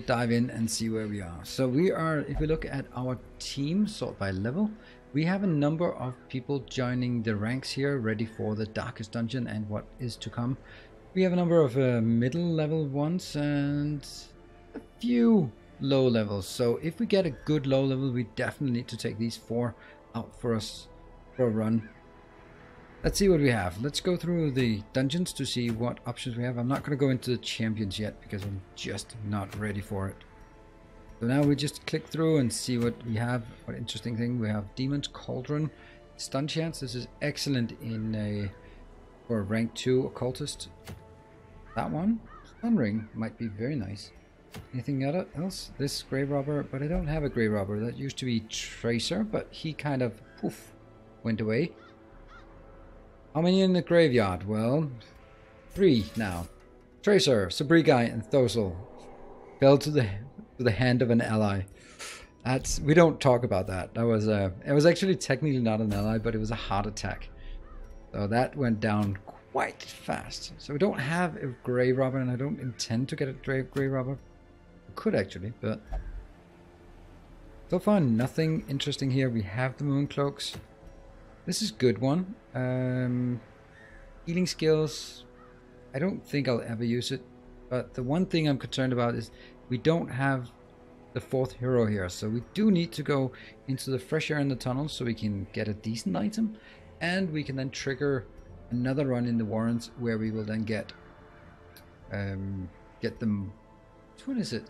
dive in and see where we are. So we are, if we look at our team, sort by level, we have a number of people joining the ranks here, ready for the darkest dungeon and what is to come. We have a number of middle level ones and a few low levels. So if we get a good low level, we definitely need to take these 4 out for us for a run. Let's see what we have. Let's go through the dungeons to see what options we have. I'm not going to go into the champions yet because I'm just not ready for it. So now we just click through and see what we have. What interesting thing. We have Demon's Cauldron. Stun chance. This is excellent in a for rank 2 occultist. That one. Stun ring might be very nice. Anything else? This grave robber, but I don't have a grave robber. That used to be Tracer, but he kind of poof went away. How many in the graveyard? Well, 3 now. Tracer, Sabrigai, and Thosel fell to the hand of an ally. We don't talk about that. That was it was actually technically not an ally, but it was a heart attack. So that went down quite fast. So we don't have a grave robber, and I don't intend to get a grave robber. I could actually, but so far nothing interesting here. We have the moon cloaks. This is a good one. Healing skills, I don't think I'll ever use it, but the one thing I'm concerned about is we don't have the 4th hero here, so we do need to go into the fresh air in the tunnel so we can get a decent item, and we can then trigger another run in the Warrens where we will then get them. Which one is it?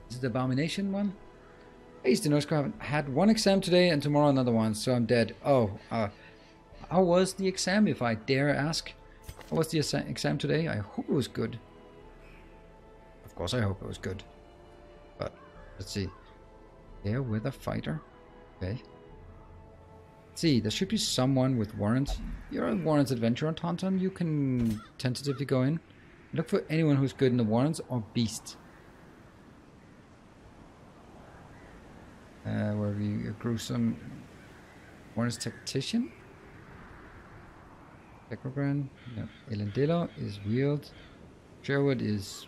Is it the Abomination one? Hey, Stenosko, I haven't had one exam today and tomorrow another one, so I'm dead. Oh, how was the exam, if I dare ask? How was the exam today? I hope it was good. Of course I hope it was good. But, let's see. Yeah, with a fighter. Okay. Let's see, there should be someone with warrants. You're a warrants adventurer, Tauntaun. You can tentatively go in. Look for anyone who's good in the warrants or beast. Where we a gruesome warrants tactician. Necrobrand. No. Elendilo is wheeled. Sherwood is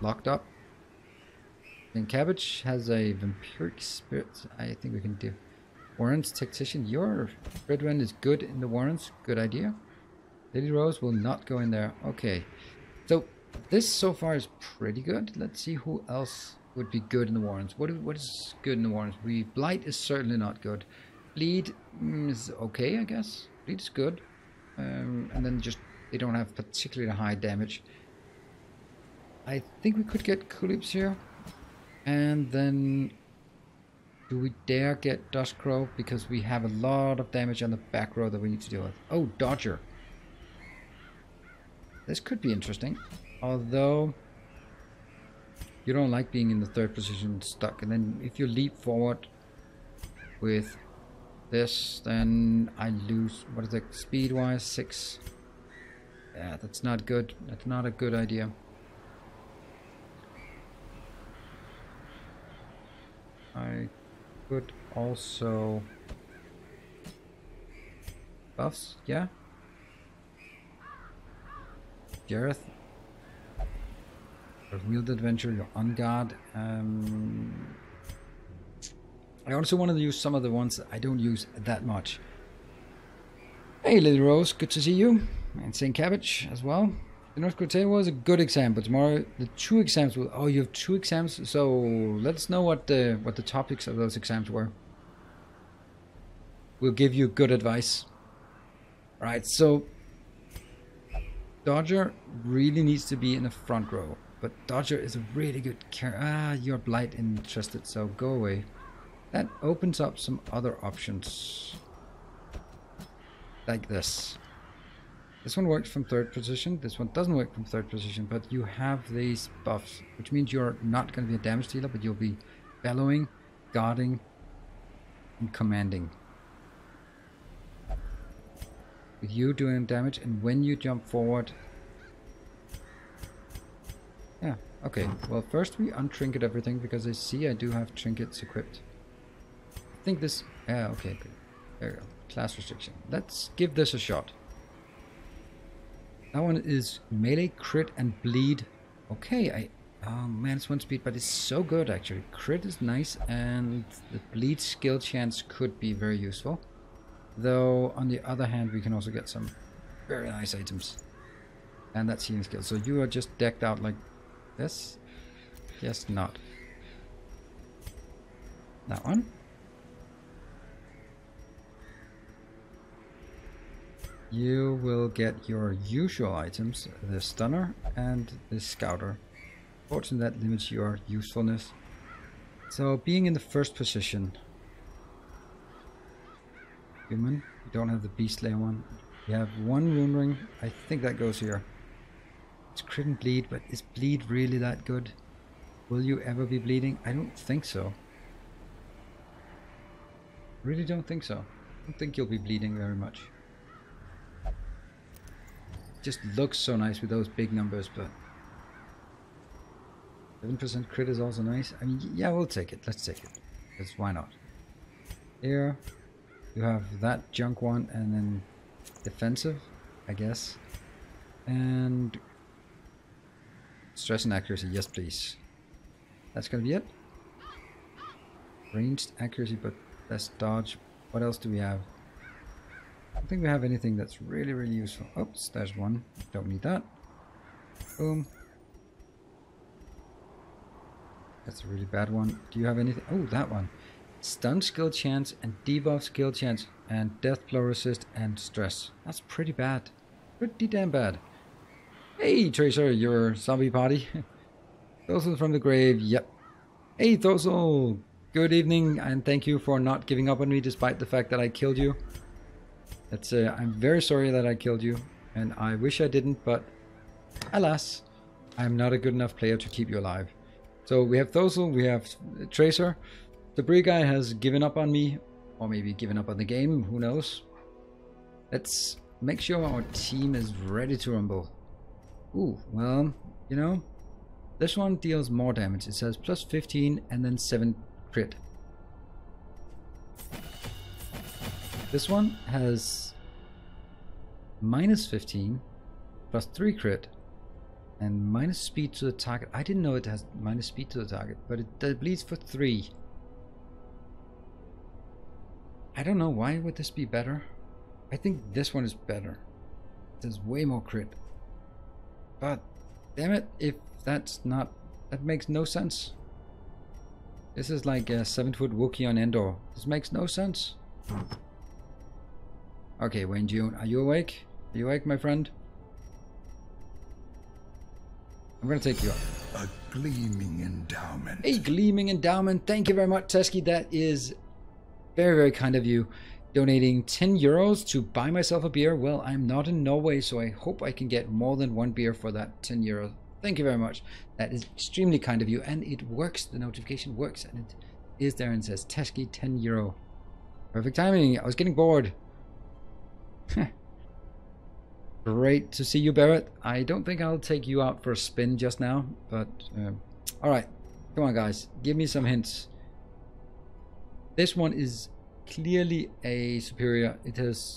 locked up. And Cabbage has a vampiric spirit. I think we can do. Warrants tactician. Your Redwen is good in the warrants. Good idea. Lady Rose will not go in there. Okay. So this so far is pretty good. Let's see who else would be good in the warrants. What is good in the warrants? Blight is certainly not good. Bleed is okay, I guess. Bleed is good. And then just they don't have particularly high damage. I think we could get Kulips here. And then do we dare get Duskcrow? Because we have a lot of damage on the back row that we need to deal with. Oh, Dodger. This could be interesting. Although you don't like being in the 3rd position stuck. And then if you leap forward with this, then I lose, what is it, speed wise, 6. Yeah, that's not good. That's not a good idea. I could also buffs, yeah. Jareth, a wheeled adventure, you're on guard. I also wanted to use some of the ones that I don't use that much. Hey, Lily Rose, good to see you. And St. Cabbage as well. The North Korea was a good exam, but tomorrow the 2 exams will. Oh, you have 2 exams, so let us know what the topics of those exams were. We'll give you good advice. Right, so Dodger really needs to be in the front row, but Dodger is a really good you're Blight interested, so go away. That opens up some other options. Like this. This one works from 3rd position. This one doesn't work from 3rd position, but you have these buffs, which means you're not going to be a damage dealer, but you'll be bellowing, guarding, and commanding. With you doing damage, and when you jump forward. Yeah, okay. Well, first we untrinket everything because I see I do have trinkets equipped. I think this. Yeah, okay, good. There you go. Class restriction. Let's give this a shot. That one is melee, crit, and bleed. Okay, Oh man, it's 1 speed, but it's so good actually. Crit is nice, and the bleed skill chance could be very useful. Though, on the other hand, we can also get some very nice items. And that's healing skill. So you are just decked out like this? Yes, not. That one. You will get your usual items, the stunner and the scouter. Fortunately, that limits your usefulness. So being in the first position. Human, you don't have the beast slayer one. You have 1 rune ring. I think that goes here. It's crit and bleed, but is bleed really that good? Will you ever be bleeding? I don't think so. Really don't think so. I don't think you'll be bleeding very much. Just looks so nice with those big numbers, but 7% crit is also nice. I mean, yeah, we'll take it. Let's take it. Because why not? Here, you have that junk one, and then defensive, I guess. And stress and accuracy, yes please. That's gonna be it. Ranged accuracy, but that's dodge. What else do we have? I don't think we have anything that's really useful. Oops, there's one. Don't need that. Boom. That's a really bad one. Do you have anything? Oh, that one. Stun skill chance and debuff skill chance and death blow resist and stress. That's pretty bad. Pretty damn bad. Hey Tracer, your zombie party. Thorsel from the grave, yep. Hey Thorsel, good evening and thank you for not giving up on me despite the fact that I killed you. That's I'm very sorry that I killed you, and I wish I didn't, but alas, I'm not a good enough player to keep you alive. So we have Thorsel, we have Tracer. The Brie guy has given up on me, or maybe given up on the game, who knows. Let's make sure our team is ready to rumble. Ooh, well, you know, this one deals more damage. It says plus 15 and then 7 crit. This one has minus 15 plus 3 crit and minus speed to the target. I didn't know it has minus speed to the target, but it bleeds for 3. I don't know, why would this be better? I think this one is better. It has way more crit. But damn it, if that's not, that makes no sense. This is like a 7-foot Wookiee on Endor. This makes no sense. Okay, Wayne June, are you awake? Are you awake, my friend? I'm gonna take you up. A gleaming endowment. A gleaming endowment. Thank you very much, Tesky. That is very kind of you. Donating 10 euros to buy myself a beer. Well, I'm not in Norway, so I hope I can get more than 1 beer for that 10 euros. Thank you very much. That is extremely kind of you, and it works. The notification works, and it is there and says Tesky 10 euro. Perfect timing. I was getting bored. Great to see you, Barrett. I don't think I'll take you out for a spin just now, but alright, come on guys, give me some hints. This one is clearly a superior. It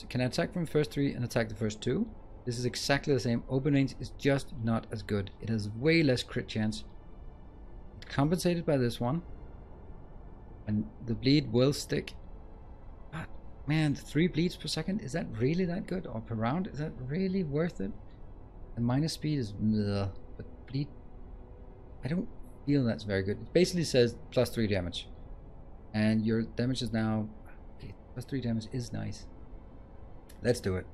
can attack from the first 3 and attack the first 2. This is exactly the same. Open range is just not as good. It has way less crit chance. It's compensated by this one, and the bleed will stick. Man, 3 bleeds per second, is that really that good? Or per round, is that really worth it? The minus speed is bleh, but bleed, I don't feel that's very good. It basically says plus 3 damage. And your damage is now, okay, plus 3 damage is nice. Let's do it.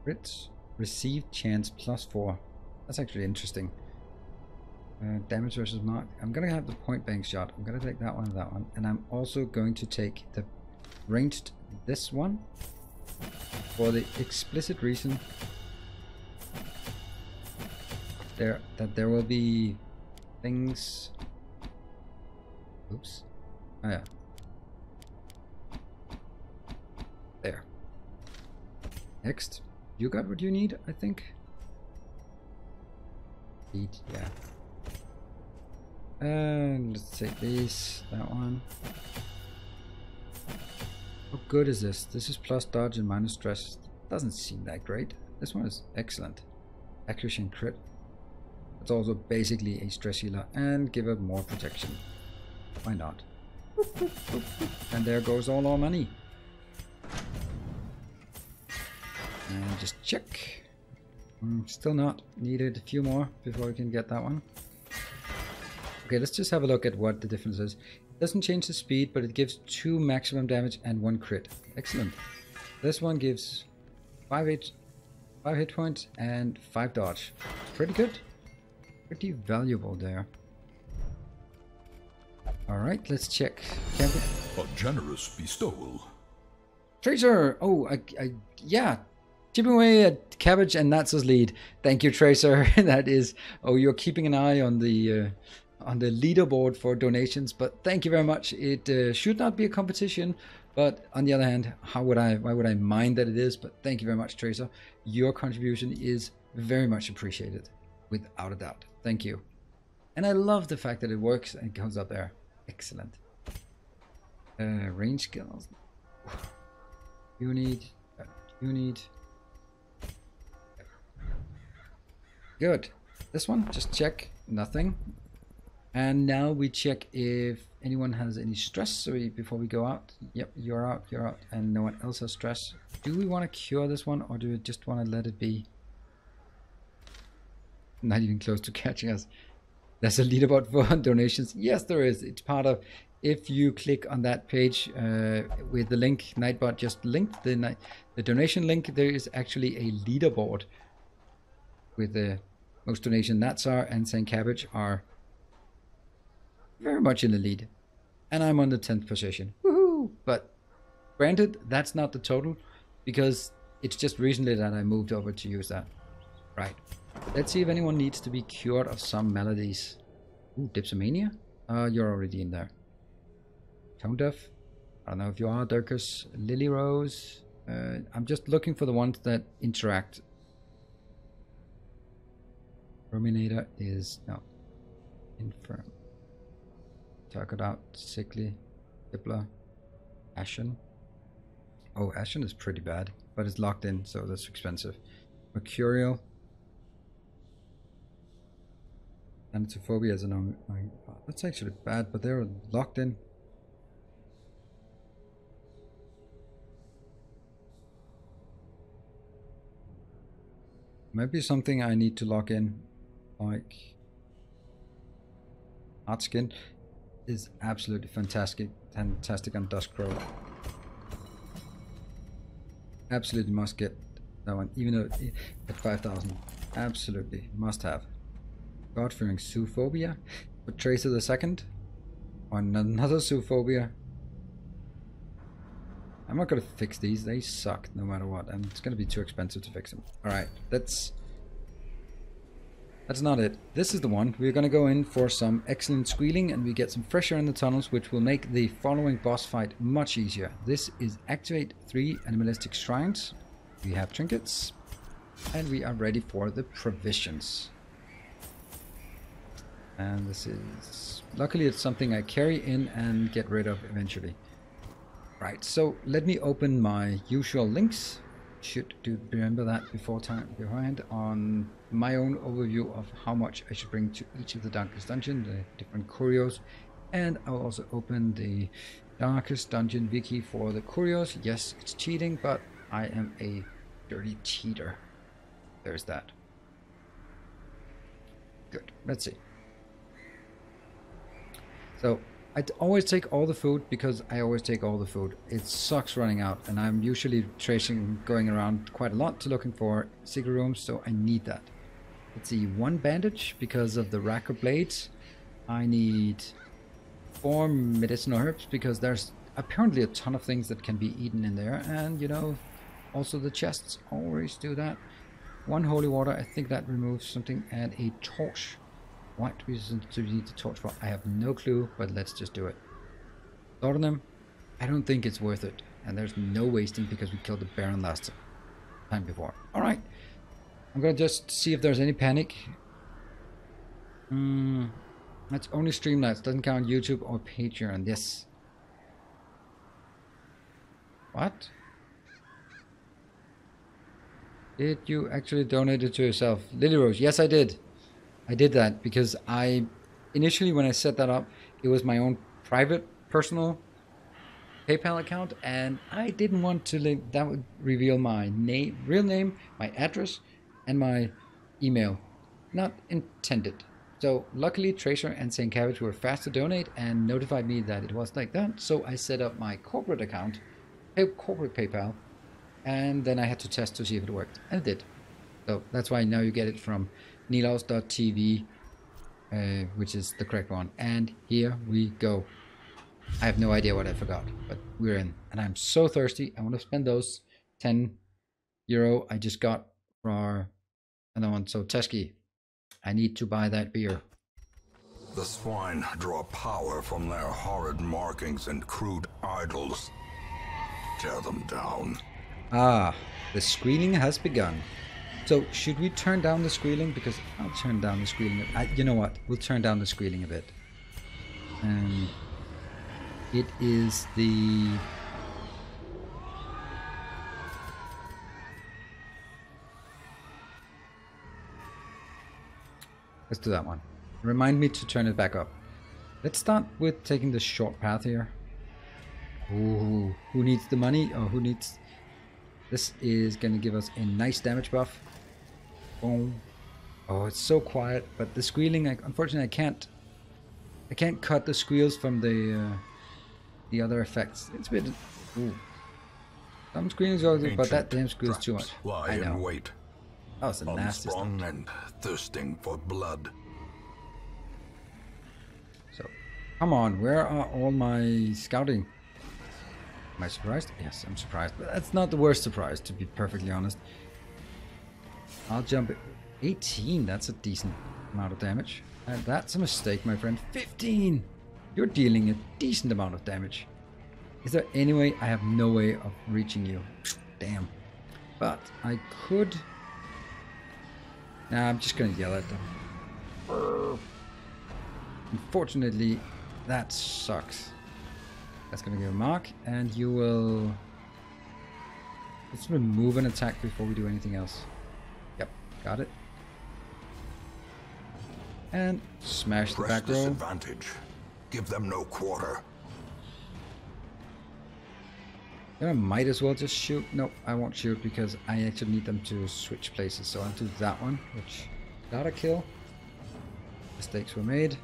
Crits, received chance plus 4. That's actually interesting. Damage versus mark. I'm gonna have the point blank shot. I'm gonna take that one, and I'm also going to take the ranged this one for the explicit reason that there will be things. Oops. Oh yeah. There. Next, you got what you need, I think. Yeah. And let's take these, that one. How good is this? This is plus dodge and minus stress. Doesn't seem that great. This one is excellent. Accuracy and crit. It's also basically a stress healer and give it more protection. Why not? And there goes all our money. And just check. Still not. Needed a few more before we can get that one. Okay, let's just have a look at what the difference is. It doesn't change the speed, but it gives 2 maximum damage and 1 crit. Excellent. This one gives 5 hit points and 5 dodge. Pretty good. Pretty valuable there. Alright, let's check. A generous bestowal. Tracer! Oh, yeah. Chipping away at Cabbage and Natsa's lead. Thank you, Tracer. That is... Oh, you're keeping an eye on the leaderboard for donations, but thank you very much. It should not be a competition, but on the other hand, why would I mind that it is? But thank you very much, Tracer. Your contribution is very much appreciated, without a doubt. Thank you. And I love the fact that it works and goes up there. Excellent. Range skills. You need. Good. This one, just check. Nothing. And now we check if anyone has any stress. So before we go out. Yep, you're out. And no one else has stress. Do we want to cure this one, or do we just want to let it be? Not even close to catching us. There's a leaderboard for donations. Yes, there is. It's part of... If you click on that page with the link, Nightbot just linked the donation link, there is actually a leaderboard with the most donation. Natsar and St. Cabbage are very much in the lead. And I'm on the 10th position. Woohoo! But granted, that's not the total, because it's just recently that I moved over to use that. Right. Let's see if anyone needs to be cured of some maladies. Ooh, Dipsomania? You're already in there. Tone Deaf? I don't know if you are. Durkus, Lily Rose. I'm just looking for the ones that interact. Ruminator is... no. Infirm. Target out. Sickly. Dippler. Ashen. Oh, Ashen is pretty bad, but it's locked in, so that's expensive. Mercurial. Thanatophobia is an... that's actually bad, but they're locked in. Maybe something I need to lock in, like Hard Skin is absolutely fantastic on Duskcrow. Absolutely must get that one, even though at 5,000, absolutely must have. God-fearing Zoophobia, but Tracer the second, or another Zoophobia. I'm not gonna fix these, they suck no matter what, and it's gonna be too expensive to fix them. Alright, that's not it. This is the one. We're gonna go in for some excellent squealing, and we get some fresh air in the tunnels, which will make the following boss fight much easier. This is activate 3 animalistic shrines. We have trinkets, and we are ready for the provisions. And this is... luckily it's something I carry in and get rid of eventually. Right, so let me open my usual links. Should remember that beforehand on my own overview of how much I should bring to each of the Darkest Dungeon, the different curios. And I'll also open the Darkest Dungeon wiki for the curios. Yes, it's cheating, but I am a dirty cheater. There's that. Good, let's see. So I always take all the food because I always take all the food. It sucks running out, and I'm usually going around quite a lot to looking for secret rooms, so I need that. Let's see, 1 bandage because of the rack of blades. I need 4 medicinal herbs because there's apparently a ton of things that can be eaten in there, and you know, also the chests always do that. 1 holy water, I think that removes something, and a torch. What reason do we need the torch for? I have no clue, but let's just do it. Laudanum, I don't think it's worth it. And there's no wasting because we killed the Baron last time before. Alright. I'm gonna just see if there's any panic. That's only Streamlabs, doesn't count YouTube or Patreon. Yes. What? Did you actually donate it to yourself? Lily Rose, yes I did. I did that because initially when I set that up, it was my own private personal PayPal account, and I didn't want to that would reveal my name, real name, my address, and my email. Not intended. So luckily Tracer and St. Cabbage were fast to donate and notified me that it was like that. So I set up my corporate account, corporate PayPal, and then I had to test to see if it worked, and it did. So that's why now you get it from Nilaus.tv, which is the correct one. And here we go. I have no idea what I forgot, but we're in. And I'm so thirsty. I want to spend those €10 I just got for another one. So Teski, I need to buy that beer. The swine draw power from their horrid markings and crude idols. Tear them down. Ah, the squealing has begun. So should we turn down the squealing? Because I'll turn down the squealing. You know what? We'll turn down the squealing a bit. It is the... Let's do that one. Remind me to turn it back up. Let's start with taking the short path here. Ooh, who needs the money? Or who needs... This is going to give us a nice damage buff. Boom. Oh, it's so quiet. But the squealing, unfortunately, I can't cut the squeals from the other effects. It's a bit... Ooh. Some squealing's all good, but that damn squeal's too much. I know. Wait. That was a nasty stuff. And thirsting for blood. So, come on, where are all my scouting? Am I surprised? Yes, I'm surprised. But that's not the worst surprise, to be perfectly honest. I'll jump it. 18, that's a decent amount of damage. And that's a mistake, my friend. 15! You're dealing a decent amount of damage. Is there any way? I have no way of reaching you. Damn. But I could... Nah, I'm just gonna yell at them. Unfortunately, that sucks. That's gonna give a mark, and you will... Let's remove an attack before we do anything else. Yep, got it. And smash the back row. Disadvantage. Give them no quarter. I might as well just shoot. No, I won't shoot because I actually need them to switch places. So I'll do that one, which got a kill. Mistakes were made.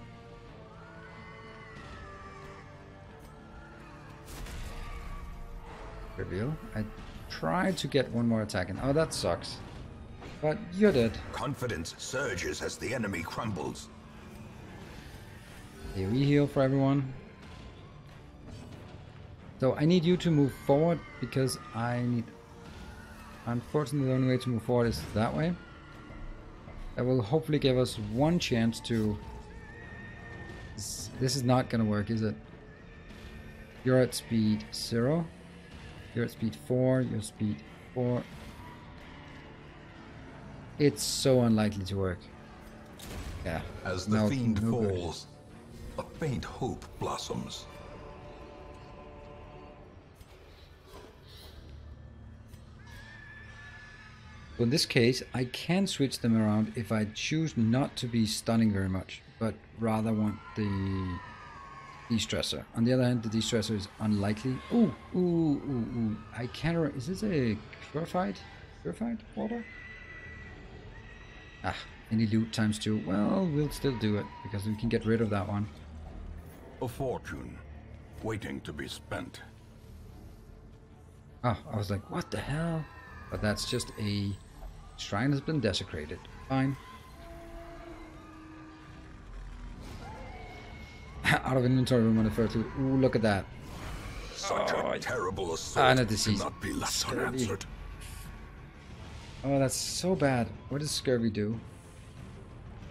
Reveal. I tried to get one more attack in. Oh, that sucks. But you're dead. Confidence surges as the enemy crumbles. Here we heal for everyone. So I need you to move forward because I need... Unfortunately, the only way to move forward is that way. That will hopefully give us one chance to... This is not gonna work, is it? You're at speed 0. You're at speed 4. You're speed 4. It's so unlikely to work. Yeah. As the fiend falls, a faint hope blossoms. In this case, I can switch them around if I choose not to be stunning very much, but rather want the de-stressor. On the other hand, the de-stressor is unlikely. Ooh, ooh, ooh, ooh. I can't... Is this a purified water? Ah, any loot times 2. Well, we'll still do it, because we can get rid of that one. A fortune, waiting to be spent. Oh, I was like, what the hell? But that's just a... Shrine has been desecrated. Fine. Out of inventory room on the first loot. Ooh, look at that. Such a terrible assault and a disease. cannot be left Scurvy. unanswered. Oh, that's so bad. What does scurvy do?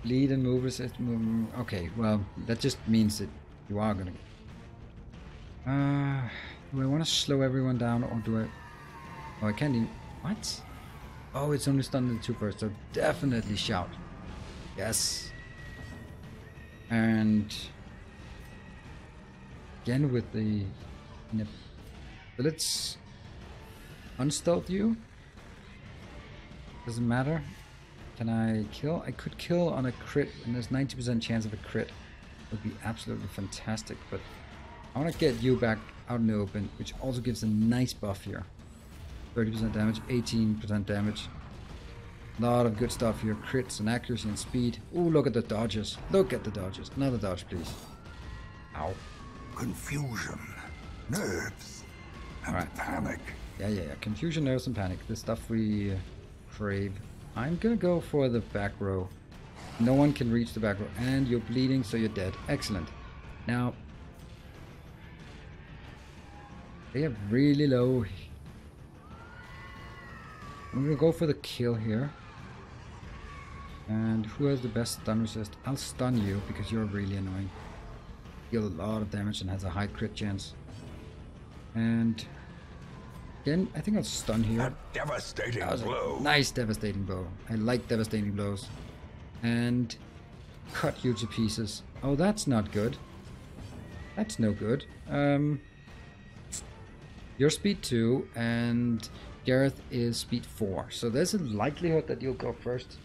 Bleed and move resist. Okay, well, that just means that you are gonna... do I want to slow everyone down, or do I... Oh, I can't even... What? Oh, it's only stunned the 2 first, so definitely shout. Yes. And... Again with the... So let's... Unstealth you. Doesn't matter. Can I kill? I could kill on a crit, and there's 90% chance of a crit. Would be absolutely fantastic, but I want to get you back out in the open, which also gives a nice buff here. 30% damage, 18% damage. A lot of good stuff here. Crits and accuracy and speed. Ooh, look at the dodges. Look at the dodges. Another dodge, please. Ow. Confusion, nerves, and panic. Yeah. Confusion, nerves, and panic. The stuff we crave. I'm gonna go for the back row. No one can reach the back row. And you're bleeding, so you're dead. Excellent. Now, they are really low. I'm gonna go for the kill here. And who has the best stun resist? I'll stun you because you're really annoying. Deal a lot of damage and has a high crit chance. And again, I think I'll stun here. A devastating blow. Nice devastating blow. I like devastating blows. And cut you to pieces. Oh, that's not good. That's no good. You're speed 2 and Gareth is speed 4. So there's a likelihood that you'll go first.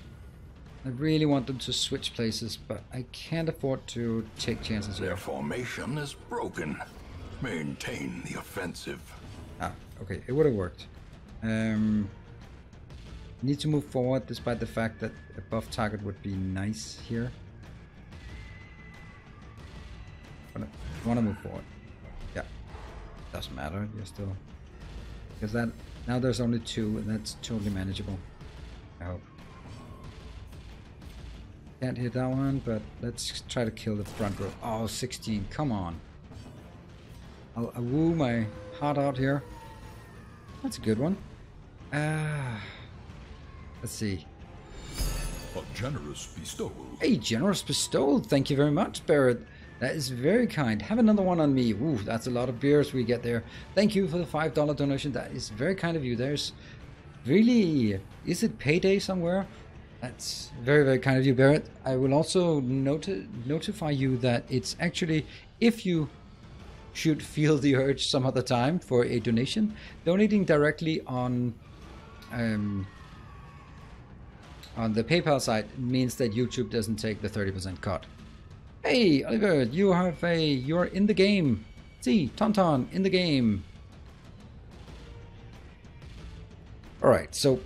I really want them to switch places, but I can't afford to take chances here. Their formation is broken. Maintain the offensive. Ah, okay, it would have worked. Need to move forward despite the fact that a buff target would be nice here. But I want to move forward. Yeah, doesn't matter. You're still, because that now there's only 2, and that's totally manageable. I hope. Can't hit that one, but let's try to kill the front row. Oh, 16, come on. I'll woo my heart out here. That's a good one. Let's see. A generous bestowal. Hey, generous bestowal. Thank you very much, Barrett. That is very kind. Have another one on me. Ooh, that's a lot of beers we get there. Thank you for the $5 donation. That is very kind of you. There's really... Is it payday somewhere? That's very, very kind of you, Barrett. I will also notify you that it's actually, if you should feel the urge some other time for a donation, donating directly on the PayPal site means that YouTube doesn't take the 30% cut. Hey, Oliver, you're in the game. See, Tauntaun in the game. All right, so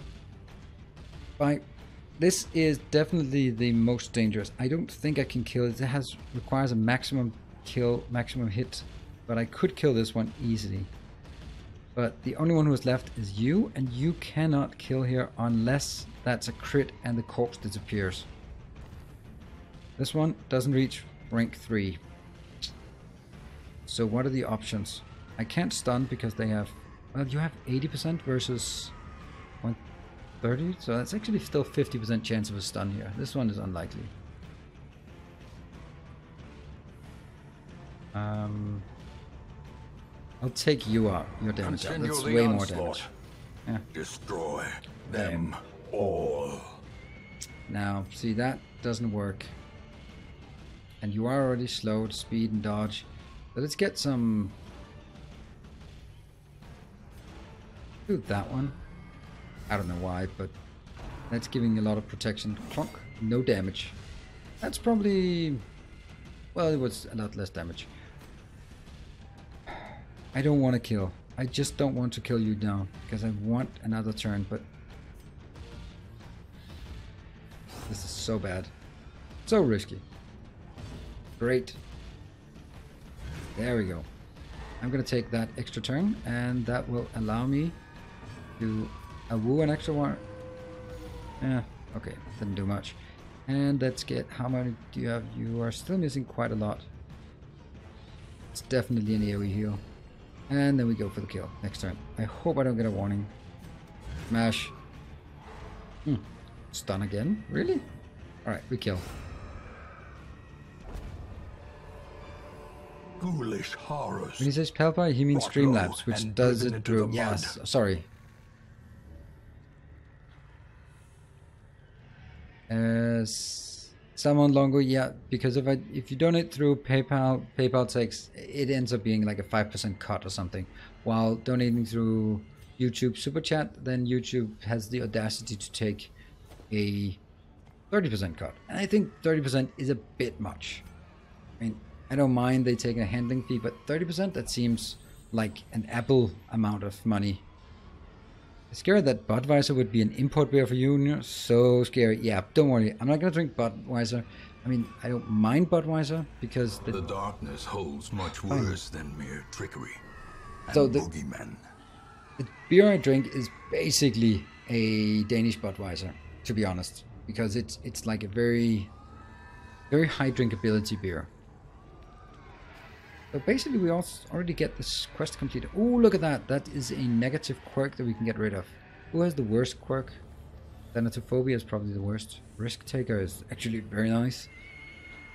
this is definitely the most dangerous. I don't think I can kill it. It requires a maximum kill, maximum hit, but I could kill this one easily. But the only one who is left is you, and you cannot kill here unless that's a crit and the corpse disappears. This one doesn't reach rank 3. So what are the options? I can't stun because they have... Well, you have 80% versus 130, so that's actually still 50% chance of a stun here. This one is unlikely. I'll take you out, your damage out. That's way more damage. Yeah. Destroy them all. Now, see, that doesn't work. And you are already slowed, speed and dodge. But let's get some... Do that one. I don't know why, but that's giving a lot of protection. Clunk, no damage. That's probably... Well, it was a lot less damage. I don't want to kill. I just don't want to kill you now, because I want another turn, but... This is so bad. So risky. Great. There we go. I'm going to take that extra turn, and that will allow me to woo an extra one. Yeah, okay, didn't do much. And let's get, how many do you have? You are still missing quite a lot. It's definitely an AoE heal. And then we go for the kill next turn. I hope I don't get a warning. Smash. Stun again? Really? Alright, we kill. Ghoulish horrors. When he says Pelpa, he means Streamlabs, which does it through... Yes, sorry. Someone longer, yeah, because if you donate through PayPal takes, it ends up being like a 5% cut or something, while donating through YouTube Super Chat, then YouTube has the audacity to take a 30% cut. And I think 30% is a bit much. I mean, I don't mind they taking a handling fee, but 30%, that seems like an Apple amount of money. Scary that Budweiser would be an import beer for you. So scary. Yeah, don't worry. I'm not going to drink Budweiser. I mean, I don't mind Budweiser because the darkness holds much worse than mere trickery and so boogeymen. The beer I drink is basically a Danish Budweiser, to be honest, because it's like a very, very high drinkability beer. So basically we also already get this quest completed. Oh, look at that. That is a negative quirk that we can get rid of. Who has the worst quirk? Thanatophobia is probably the worst. Risk taker is actually very nice.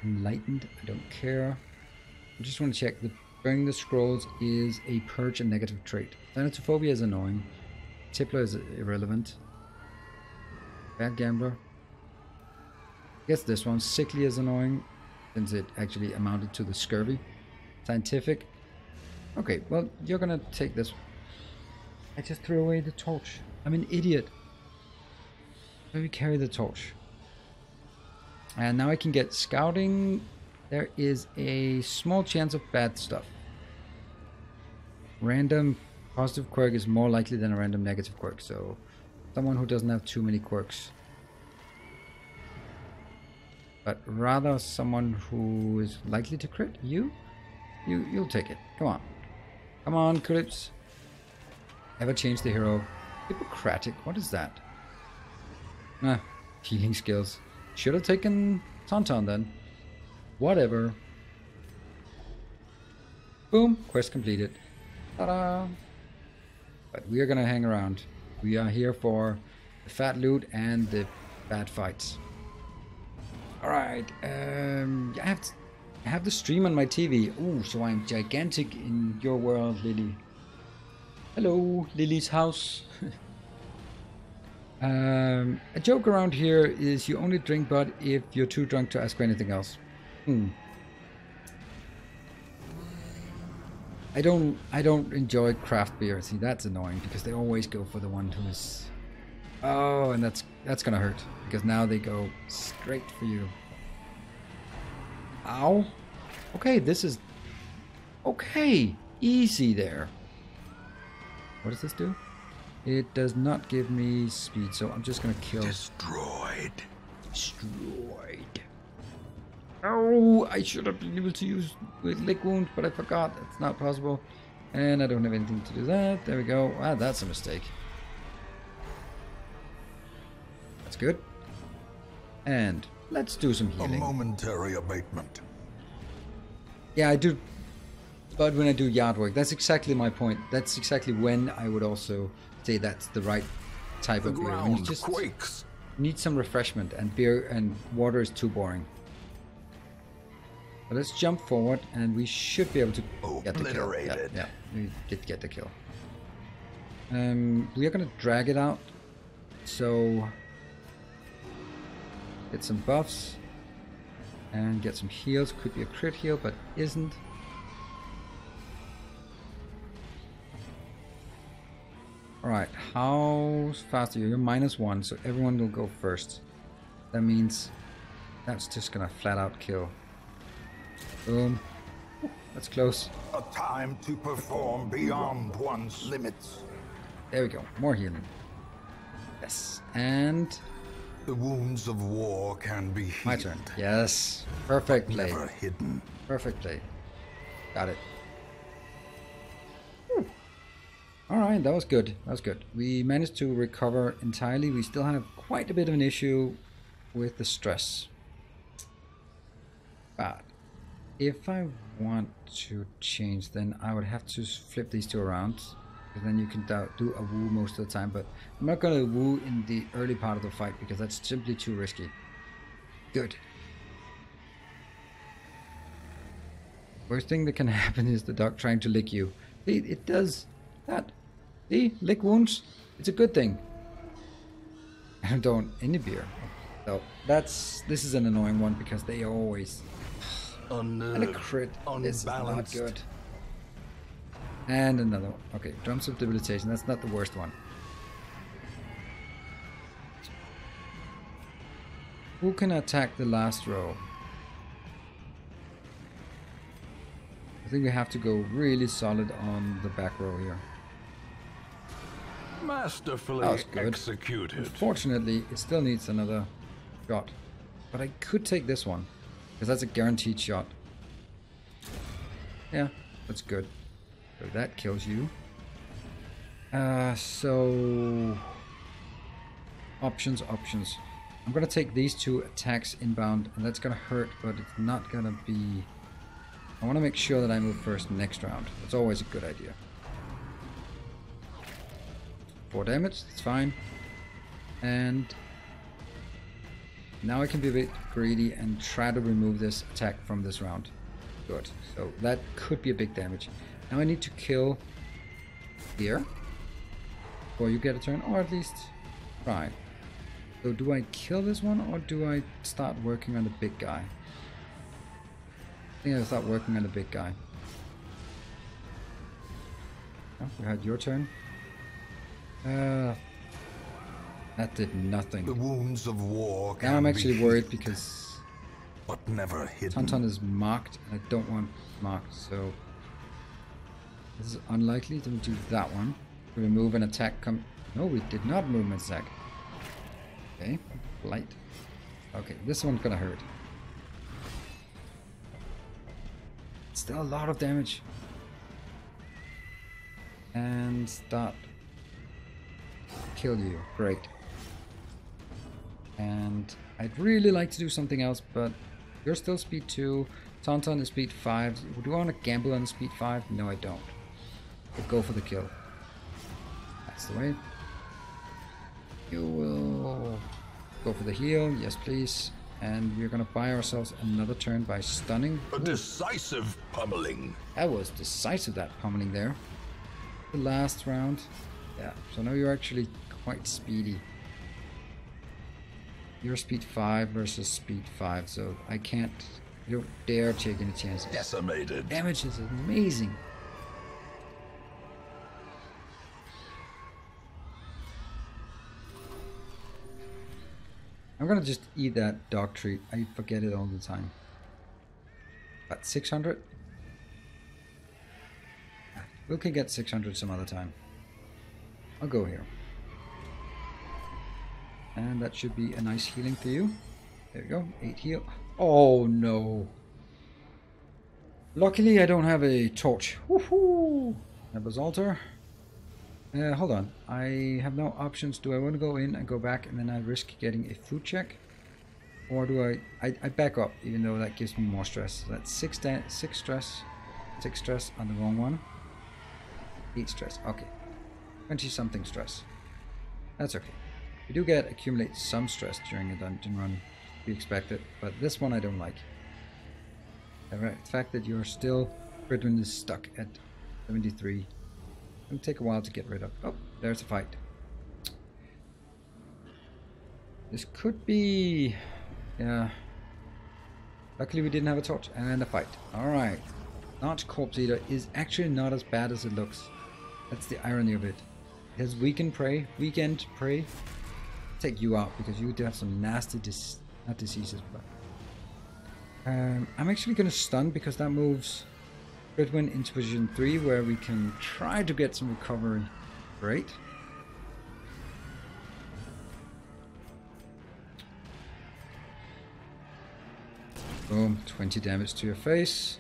Enlightened, I don't care. I just want to check. The burning the scrolls is a purge and negative trait. Thanatophobia is annoying. Tippler is irrelevant. Bad gambler. I guess this one. Sickly is annoying since it actually amounted to the scurvy. Scientific. Okay, well, you're gonna take this. I just threw away the torch. I'm an idiot. Let me carry the torch. And now I can get scouting. There is a small chance of bad stuff. Random positive quirk is more likely than a random negative quirk, so someone who doesn't have too many quirks. But rather someone who is likely to crit. You'll take it. Come on. Come on, crits. Ever change the hero? Hippocratic. What is that? Ah, healing skills. Should have taken Tauntaun then. Whatever. Boom. Quest completed. Ta-da! But we are gonna hang around. We are here for the fat loot and the bad fights. Alright. I have the stream on my TV. Ooh, so I'm gigantic in your world, Lily. Hello, Lily's house. A joke around here is you only drink Bud if you're too drunk to ask for anything else. I don't enjoy craft beer. See, that's annoying because they always go for the one who is... Oh, and that's gonna hurt because now they go straight for you. Ow. Okay, this is... Okay, easy there. What does this do? It does not give me speed, so I'm just gonna kill... Destroyed. Oh, I should have been able to use with lick wound, but I forgot. It's not possible. And I don't have anything to do that. There we go. Ah, that's a mistake. That's good. And let's do some healing. A momentary abatement. Yeah, I do. But when I do yard work, that's exactly my point. That's exactly when I would also say that's the right type of beer. When you just quakes. need some refreshment, and beer and water is too boring. But let's jump forward, and we should be able to get the kill. Yeah, we did get the kill. We are gonna drag it out. So get some buffs and get some heals. Could be a crit heal, but isn't. Alright, how fast are you? You're -1, so everyone will go first. That means that's just gonna flat out kill. Boom. That's close. A time to perform beyond one's limits. There we go. More healing. Yes. And the wounds of war can be healed. My turn. Yes. Perfect play. Never hidden. Perfect play. Got it. Alright, that was good. That was good. We managed to recover entirely. We still have quite a bit of an issue with the stress. But if I want to change, then I would have to flip these two around. Because then you can do a woo most of the time. But I'm not going to woo in the early part of the fight because that's simply too risky. Good. Worst thing that can happen is the dog trying to lick you. See, it does that. See, lick wounds. It's a good thing. I don't any beer. So this is an annoying one because they always. And a crit is not good. And another one. Okay, drums of debilitation. That's not the worst one. Who can attack the last row? I think we have to go really solid on the back row here. Masterfully executed. Unfortunately, it still needs another shot. But I could take this one, because that's a guaranteed shot. Yeah, that's good. So that kills you. So... Options. I'm gonna take these two attacks inbound, and that's gonna hurt, but it's not gonna be... I wanna make sure that I move first next round. That's always a good idea. 4 damage, that's fine. And... now I can be a bit greedy and try to remove this attack from this round. Good. So that could be a big damage. Now I need to kill here. Before you get a turn, or at least try. So do I kill this one, or do I start working on the big guy? I think I'll start working on the big guy. Oh, we had your turn. That did nothing. The wounds of war can now I'm actually worried because but never hidden. Tauntaun is marked, and I don't want marked, so this is unlikely. Then we do that one. We remove an attack. No, we did not move an attack. Okay, light. Okay, this one's gonna hurt. Still a lot of damage. And start. Kill you. Great. And I'd really like to do something else, but you're still speed 2. Tauntaun is speed 5. Do I want to gamble on speed 5? No, I don't. But go for the kill. That's the way. You will go for the heal. Yes, please. And we're going to buy ourselves another turn by stunning. A decisive pummeling. That was decisive, that pummeling there. The last round. Yeah, so now you're actually quite speedy. You're speed 5 versus speed 5, so I can't... You don't dare take any chances. Decimated. Damage is amazing. I'm gonna just eat that dog treat. I forget it all the time. About 600? We can get 600 some other time. I'll go here. And that should be a nice healing for you. There we go. 8 heal. Oh no. Luckily I don't have a torch. Woohoo! That was altar. Hold on. I have no options. Do I want to go in and go back and then I risk getting a food check? Or do I back up even though that gives me more stress. So that's 6 stress. 6 stress on the wrong one. 8 stress. Okay. 20 something stress. That's okay. We do get accumulate some stress during a dungeon run. We expect it, but this one I don't like. The fact that you're still Fridwin is stuck at 73. It'll take a while to get rid of. Oh, there's a fight. This could be... yeah. Luckily we didn't have a torch. And a fight. Alright. Large Corpse Eater is actually not as bad as it looks. That's the irony of it. It has weekend prey. Take you out because you do have some nasty not diseases, but... I'm actually going to stun because that moves Fridwin into position 3 where we can try to get some recovery. Great. Boom, 20 damage to your face.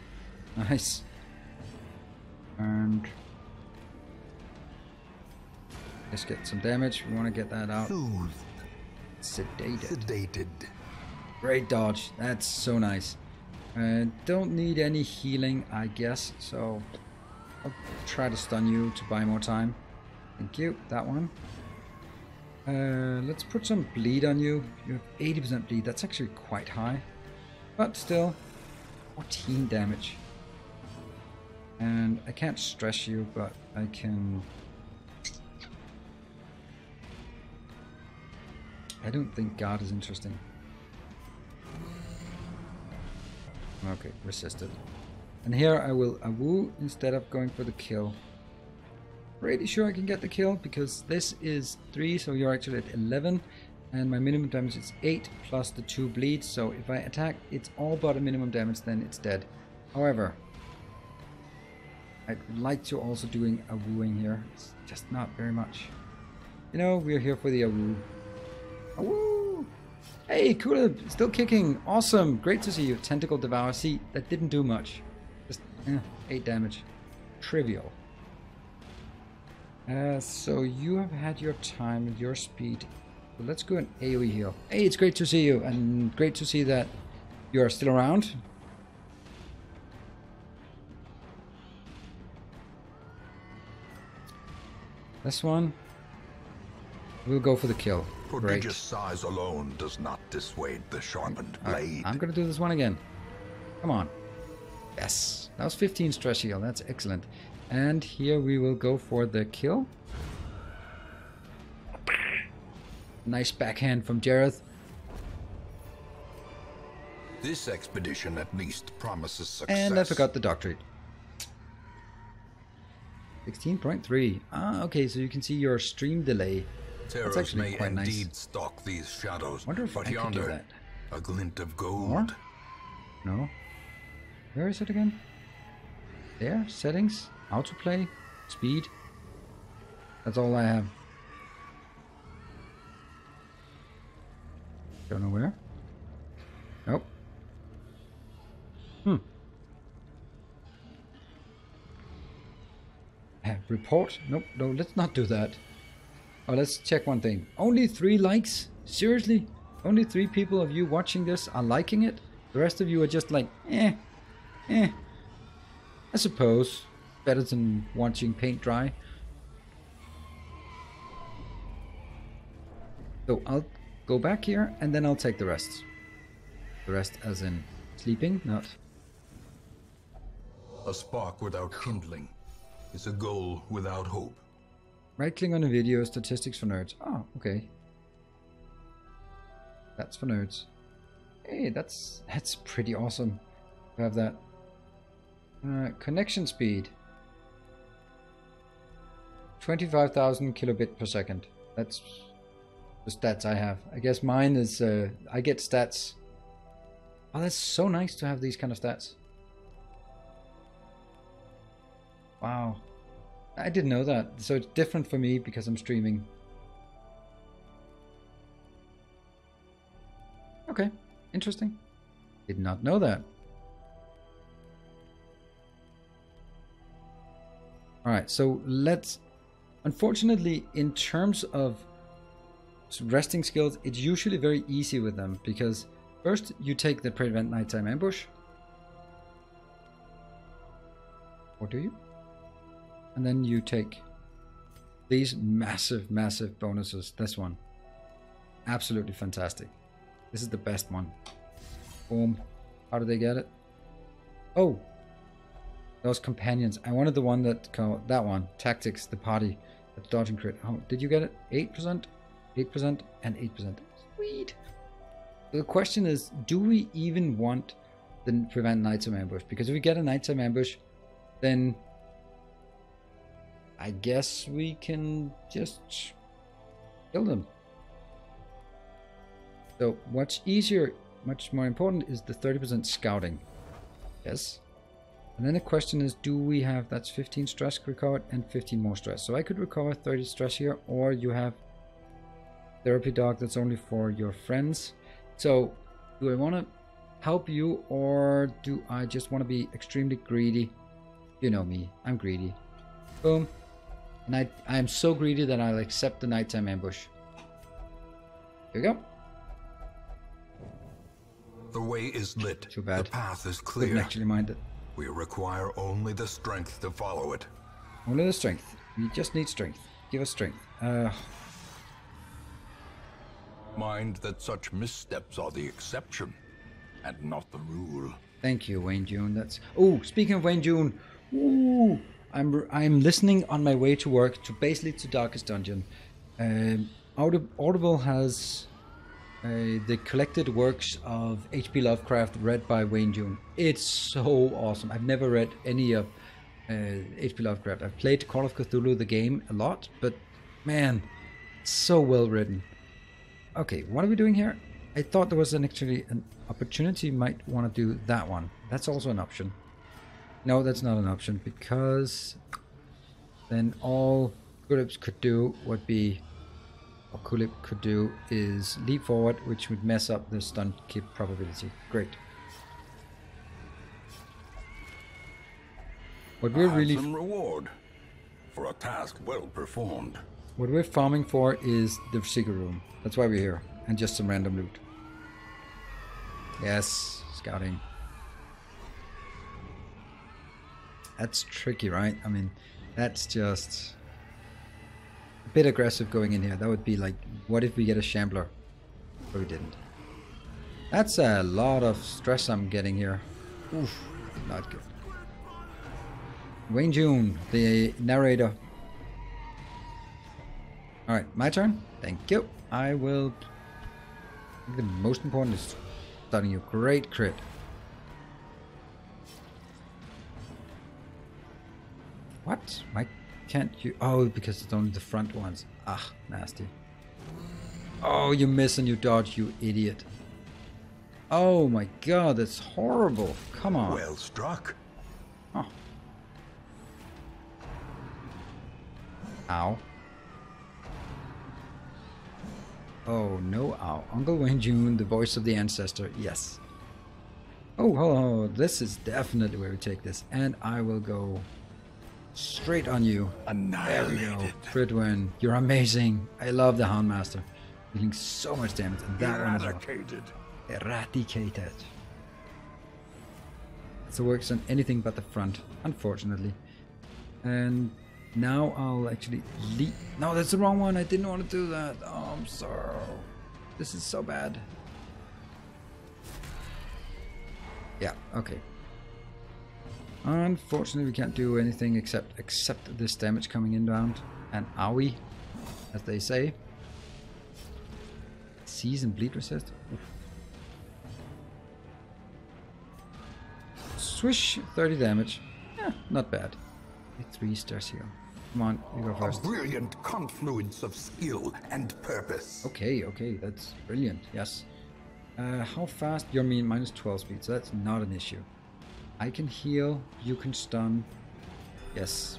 Nice. And let's get some damage. We want to get that out. Sedated. Great dodge. That's so nice. Don't need any healing, I guess. So I'll try to stun you to buy more time. Thank you. That one. Let's put some bleed on you. You have 80% bleed. That's actually quite high. But still, 14 damage. And I can't stress you, but I can... I don't think God is interesting. Okay, resisted. And here I will awoo instead of going for the kill. pretty sure I can get the kill because this is 3, so you're actually at 11. And my minimum damage is 8 plus the 2 bleeds. So if I attack, it's all but a minimum damage, then it's dead. However, I'd like to also doing a wooing here. It's just not very much. You know, we're here for the awoo. Awoo! Hey, Kulib, still kicking. Awesome. Great to see you. Tentacle Devour. See, that didn't do much. Just 8 damage. Trivial. So you have had your time and your speed. So let's go an AoE heal. Hey, it's great to see you, and great to see that you are still around. This one, we'll go for the kill. Prodigious size alone does not dissuade the sharpened blade. I'm gonna do this one again. Come on. Yes, that was 15 stress heal. That's excellent. And here we will go for the kill. Nice backhand from Jareth. This expedition at least promises success. And I forgot the doctorate. 16.3. Ah, okay, so you can see your stream delay. That's actually quite nice. Indeed stalk these shadows. Wonder if but I could do yonder, that. a glint of gold. More? No. Where is it again? There, settings, autoplay, speed. That's all I have. Don't know where. Nope. Report? Nope, no, let's not do that. Oh, let's check one thing. Only 3 likes? Seriously? Only 3 people of you watching this are liking it? The rest of you are just like, I suppose. Better than watching paint dry. So I'll go back here and then I'll take the rest. The rest as in sleeping, not. A spark without kindling is a goal without hope. Right click on a video, statistics for nerds. Oh, okay. That's for nerds. Hey, that's pretty awesome to have that. Connection speed. 25,000 kilobit per second. That's the stats I have. I guess mine is, I get stats. Oh, that's so nice to have these kind of stats. Wow. I didn't know that. So it's different for me because I'm streaming. Okay, interesting. Did not know that. Alright, so let's... Unfortunately, in terms of resting skills, it's usually very easy with them because first you take the prevent nighttime ambush. Or do you? And then you take these massive bonuses. This one. Absolutely fantastic. This is the best one. Boom. How do they get it? Oh. Those companions. I wanted the one that called that one. Tactics, the party. That's dodging crit. Oh, did you get it? 8%? 8% and 8%. Sweet. So the question is, do we even want the prevent nighttime ambush? Because if we get a nighttime ambush, then I guess we can just kill them. So what's easier, much more important, is the 30% scouting. Yes. And then the question is, do we have, that's 15 stress recovered and 15 more stress. So I could recover 30 stress here, or you have therapy dog that's only for your friends. So do I want to help you, or do I just want to be extremely greedy? You know me, I'm greedy. Boom. And I'm so greedy that I'll accept the nighttime ambush. Here we go. The way is lit. Too bad. The path is Didn't clear. actually mind it. We require only the strength to follow it. Only the strength. We just need strength. Give us strength. Mind that such missteps are the exception and not the rule. Thank you, Wayne June. That's. Oh, speaking of Wayne June. Ooh, I'm listening on my way to work to basically to Darkest Dungeon. Audible has the collected works of H.P. Lovecraft read by Wayne June. It's so awesome. I've never read any of HP Lovecraft. I've played Call of Cthulhu the game a lot, but man, so well written. Okay, what are we doing here? I thought there was actually an opportunity. Might want to do that one. That's also an option. No, that's not an option, because then all Kulip could do would be, or Kulip could do, is leap forward, which would mess up the stun keep probability. Great. What we're really some reward for a task well performed. What we're farming for is the secret room. That's why we're here, and just some random loot. Yes, scouting. That's tricky, right? I mean, that's just a bit aggressive going in here. That would be like, what if we get a shambler? But we didn't. That's a lot of stress I'm getting here. Oof, not good. Wayne June, the narrator. Alright, my turn. Thank you. I will... I think the most important is starting you. Great crit. What? Why can't you... Oh, because it's only the front ones. Ah, nasty. Oh, you miss and you dodge, you idiot. Oh my god, that's horrible. Come on. Well struck. Oh. Ow. Oh, no, ow. Uncle Wayne June, the voice of the ancestor. Yes. Oh, this is definitely where we take this. And I will go straight on you. Annihilated. There we go. Crit win. You're amazing. I love the Houndmaster. Dealing so much damage. And that one is Eradicated. Eradicated. So it works on anything but the front, unfortunately. And now I'll actually leap. No, that's the wrong one. I didn't want to do that. Oh, I'm sorry. This is so bad. Yeah, okay. Unfortunately, we can't do anything except accept this damage coming in round. And owie, as they say. Seize and bleed resist. Oof. Swish, 30 damage. Yeah, not bad. 3 stars here. Come on, you go first. A brilliant confluence of skill and purpose. Okay, that's brilliant. Yes. How fast? You're mean minus 12 speed, so that's not an issue. I can heal. You can stun. Yes.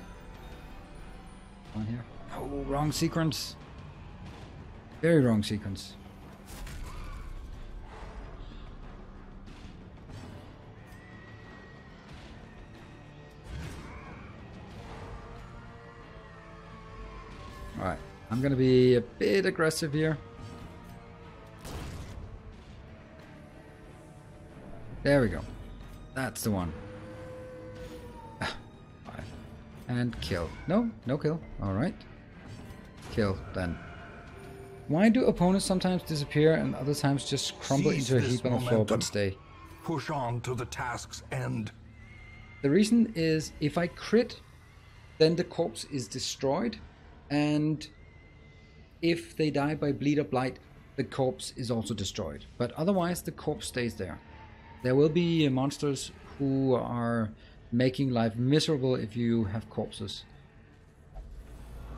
Come on here. Oh, wrong sequence. Very wrong sequence. Alright, I'm gonna be a bit aggressive here. There we go. That's the one. And kill. No kill. Alright. Kill, then. Why do opponents sometimes disappear and other times just crumble into a heap on the floor but stay? Push on to the task's end. The reason is, if I crit, then the corpse is destroyed. And if they die by bleed or blight, the corpse is also destroyed. But otherwise, the corpse stays there. There will be monsters who are making life miserable if you have corpses.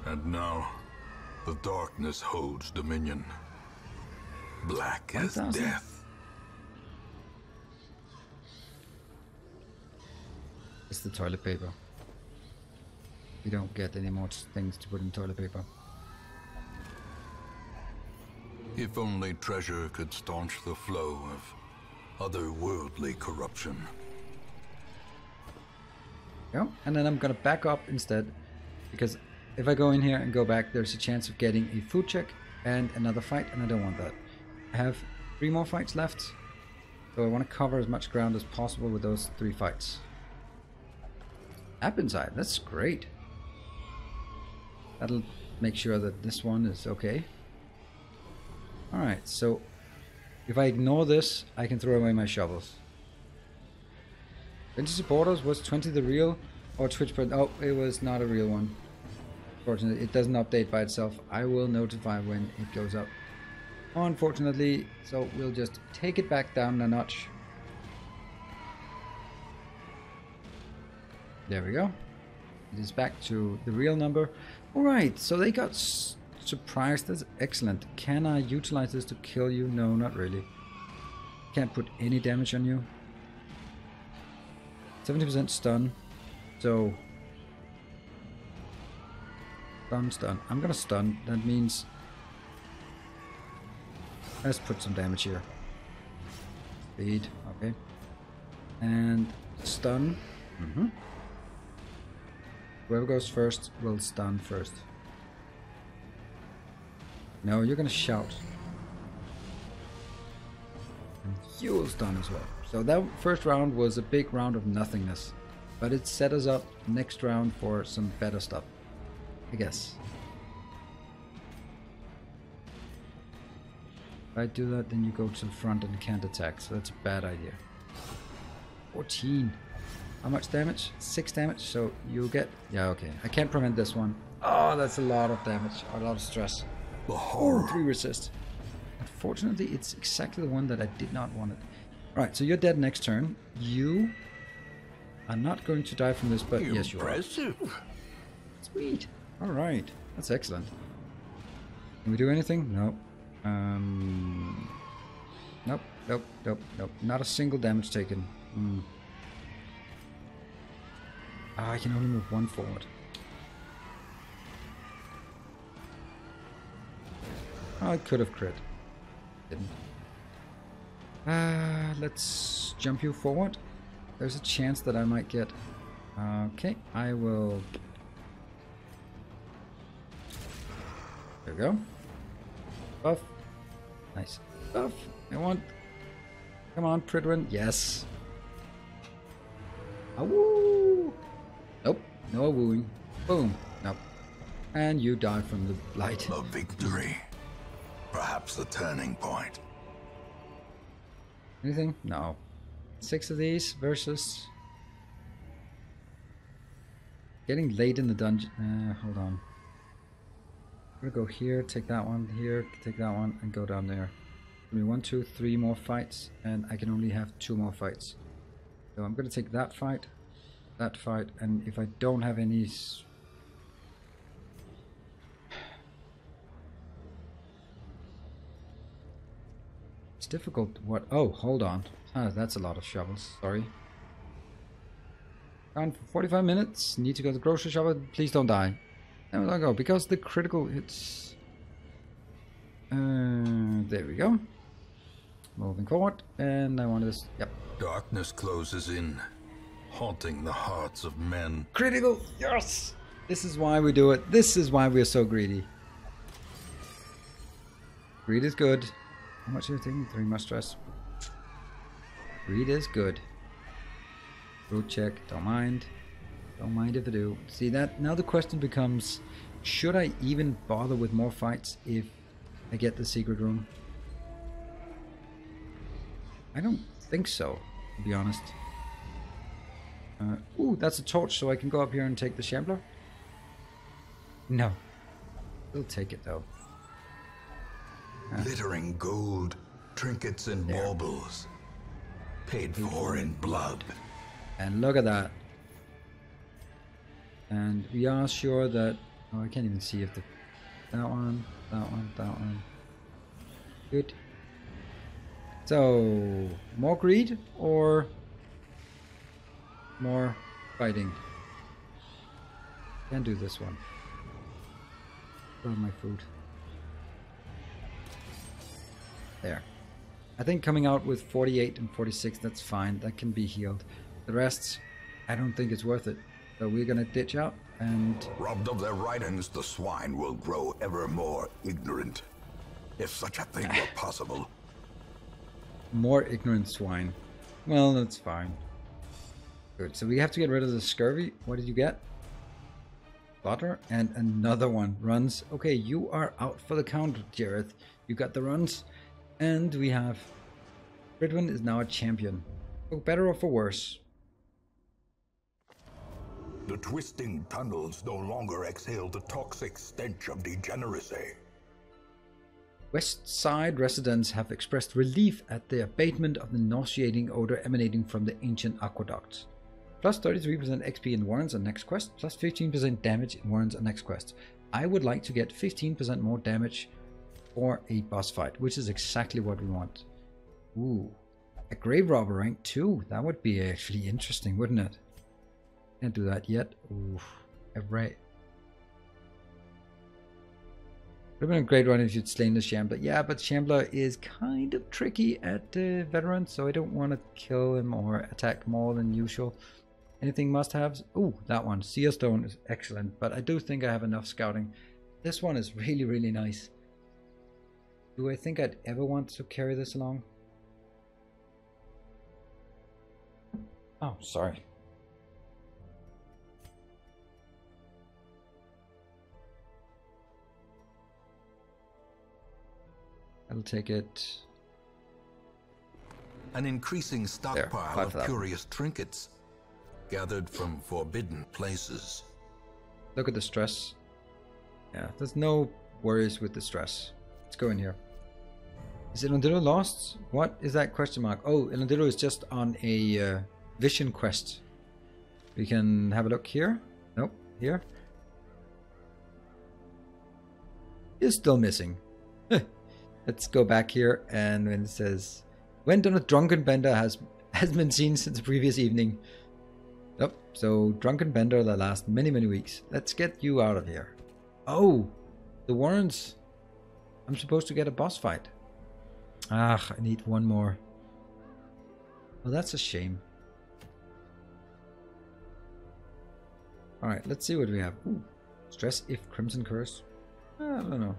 And now, the darkness holds dominion. Black as death. It's the toilet paper. We don't get any more things to put in toilet paper. If only treasure could staunch the flow of otherworldly corruption. Yeah, and then I'm gonna back up instead, because if I go in here and go back, there's a chance of getting a food check and another fight, and I don't want that. I have 3 more fights left, so I want to cover as much ground as possible with those 3 fights. App inside, that's great. That'll make sure that this one is okay. Alright, so if I ignore this, I can throw away my shovels. 20 supporters, was 20 the real or Twitch? Oh, it was not a real one. Unfortunately, it doesn't update by itself. I will notify when it goes up. Unfortunately, so we'll just take it back down a notch. There we go. It is back to the real number. Alright, so they got surprised. That's excellent. Can I utilize this to kill you? No, not really. Can't put any damage on you. 70% stun. So... Stun. I'm gonna stun. That means... Let's put some damage here. Speed. Okay. And stun. Whoever goes first will stun first. No, you're gonna shout. And you will stun as well. So that first round was a big round of nothingness. But it set us up next round for some better stuff, I guess. If I do that, then you go to the front and can't attack. So that's a bad idea. 14. How much damage? 6 damage. So you'll get... Yeah, okay. I can't prevent this one. Oh, that's a lot of damage. A lot of stress. Oh, 3 resist. Unfortunately, it's exactly the one that I did not want it. Alright, so you're dead next turn. You are not going to die from this, but yes, you are. Impressive. Sweet. Alright. That's excellent. Can we do anything? No. Nope. Nope. Nope. Nope. Not a single damage taken. I can only move 1 forward. I could have crit. Didn't. Let's jump you forward. There's a chance that I might get... Okay, I will... There we go. Buff. Nice. Buff. I want... Come on, Pridwin. Yes. Awoo! Nope. No wooing. Boom. Nope. And you die from the light. A victory. Perhaps the turning point. Anything? No. 6 of these versus... Getting late in the dungeon. Hold on. I'm gonna go here, take that one, here, take that one, and go down there. Give me 1, 2, 3 more fights, and I can only have 2 more fights. So I'm gonna take that fight, and if I don't have any... It's difficult. What? Oh, hold on. That's a lot of shovels. Sorry. Gone for 45 minutes. Need to go to the grocery shop. Please don't die. There we go. Because the critical hits. There we go. Moving forward. And I want this. Yep. Darkness closes in, haunting the hearts of men. Critical. Yes. This is why we do it. This is why we're so greedy. Greed is good. How much are you taking? 3 more stress. Greed is good. Root check. Don't mind. Don't mind if I do. See that? Now the question becomes, should I even bother with more fights if I get the secret room? I don't think so, to be honest. Ooh, that's a torch, so I can go up here and take the Shambler? No. We'll take it, though. Glittering gold, trinkets and baubles. Paid for in blood. And look at that. And we are sure that... Oh, I can't even see if the... That one. Good. So, more greed or more fighting? Can't do this one. Where's my food? There. I think coming out with 48 and 46, that's fine. That can be healed. The rest, I don't think it's worth it. So we're gonna ditch out and... Robbed of their writings, the swine will grow ever more ignorant. If such a thing were possible. More ignorant swine. Well, that's fine. Good. So we have to get rid of the scurvy. What did you get? Butter. And another one. Runs. Okay, you are out for the count, Jareth. You got the runs. And we have... Ridwin is now a champion. For better or for worse? The twisting tunnels no longer exhale the toxic stench of degeneracy. West Side residents have expressed relief at the abatement of the nauseating odor emanating from the ancient aqueducts. Plus 33% XP in warrants on next quest, plus 15% damage in warrants on next quest. I would like to get 15% more damage for a boss fight, which is exactly what we want. Ooh, a grave robber rank 2. That would be actually interesting, wouldn't it? Can't do that yet. Ooh, a right. Would have been a great run if you'd slain the Shambler. Yeah, but Shambler is kind of tricky at veterans, so I don't want to kill him or attack more than usual. Anything must-haves? Ooh, that one. Seer Stone is excellent, but I do think I have enough scouting. This one is really, really nice. Do I think I'd ever want to carry this along? Oh, sorry. I'll take it. An increasing stockpile of curious trinkets gathered from forbidden places. Look at the stress. Yeah, there's no worries with the stress. Let's go in here. Is Ilondillo lost? What is that question mark? Oh, Ilondillo is just on a vision quest. We can have a look here. Nope, here. Is still missing. Let's go back here, and when it says went on a drunken bender has been seen since the previous evening. Oh, so drunken bender that lasts many weeks. Let's get you out of here. Oh, the warrants. I'm supposed to get a boss fight. Ah, I need one more. Well, that's a shame. All right, let's see what we have. Ooh, stress if Crimson Curse. I don't know.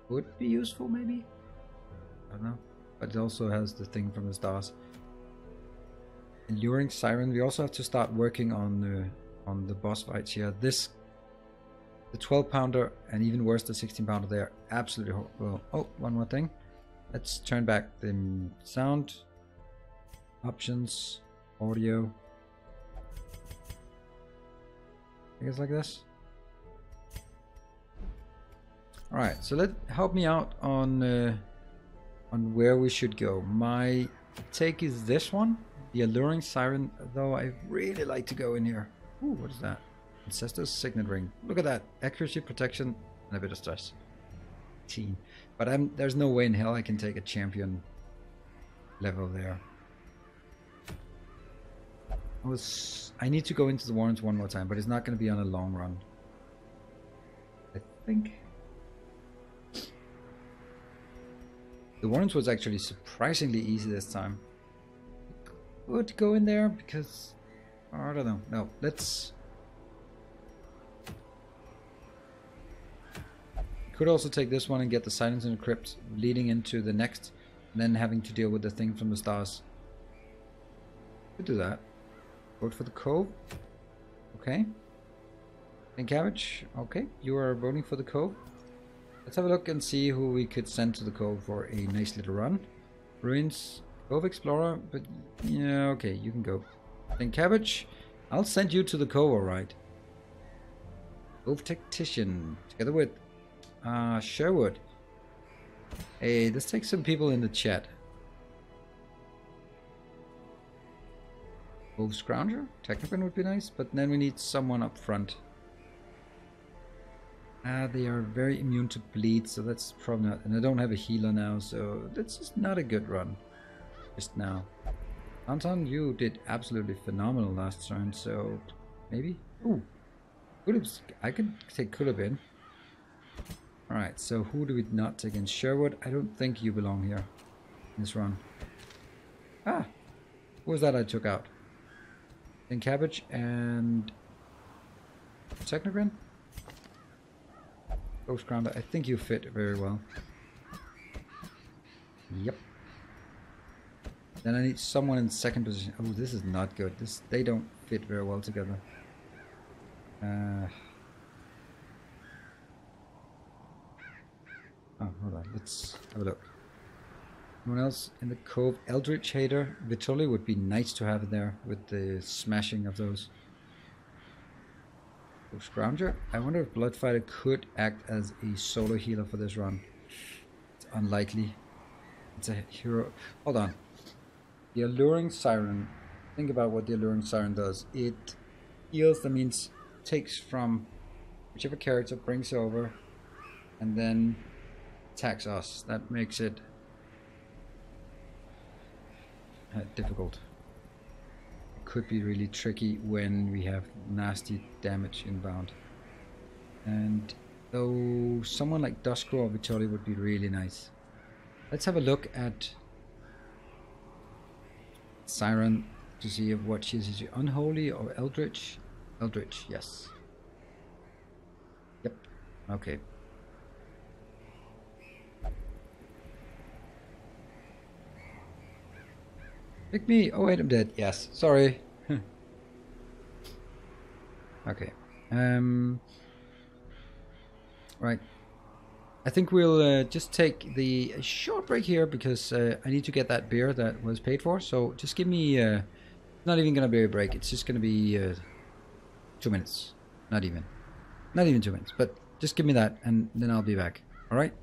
Would be useful, maybe? I don't know. But it also has the thing from the stars. Alluring Siren. We also have to start working on the boss fights here. This, the 12-pounder, and even worse, the 16-pounder. They are absolutely horrible. Oh, one more thing. Let's turn back the sound options, audio. I guess like this. Alright, so help me out on where we should go. My take is this one, the Alluring Siren, though I really like to go in here. Ooh, what is that? Ancestor's Signet Ring. Look at that. Accuracy, protection, and a bit of stress. 18. But there's no way in hell I can take a champion level there. I need to go into the warrants one more time, but it's not going to be on a long run. I think... The warrants was actually surprisingly easy this time. Could go in there because I don't know. No, let's. Could also take this one and get the Silence in the Crypt leading into the next, and then having to deal with the thing from the stars. Could do that. Vote for the Cove. Okay. And Cabbage. Okay, you are voting for the Cove. Let's have a look and see who we could send to the Cove for a nice little run. Ruins, Cove Explorer, but yeah, okay, you can go. And Cabbage, I'll send you to the Cove, alright. Cove Tactician, together with Sherwood. Hey, let's take some people in the chat. Cove Scrounger, Technican would be nice, but then we need someone up front. They are very immune to bleed, so that's probably not. And I don't have a healer now, so that's just not a good run. Just now. Anton, you did absolutely phenomenal last turn, so maybe? Ooh. I could take Kulabin. Alright, so who do we not take in? Sherwood, I don't think you belong here in this run. Ah! Who was that I took out? Then Cabbage and Technogrin? Ghost Grounder, I think you fit very well. Yep. Then I need someone in second position. Oh, this is not good. They don't fit very well together. Oh, hold on. Let's have a look. Anyone else in the Cove? Eldritch Hater. Vitoli would be nice to have there with the smashing of those. Scrounger. I wonder if Bloodfighter could act as a solo healer for this run. It's unlikely. It's a hero. Hold on. The alluring siren. Think about what the alluring siren does. It heals, that means takes from whichever character, brings over, and then attacks us. That makes it difficult. It could be really tricky when we have nasty damage inbound. And though someone like Duskrow or Vitali would be really nice. Let's have a look at Siren to see if what she is. Unholy or Eldritch? Eldritch, yes. Yep. Okay. Pick me. Oh wait, I'm dead. Yes. Sorry. Okay. Right. I think we'll just take the short break here because I need to get that beer that was paid for. So just give me, not even going to be a break. It's just going to be 2 minutes. Not even 2 minutes. But just give me that and then I'll be back. All right.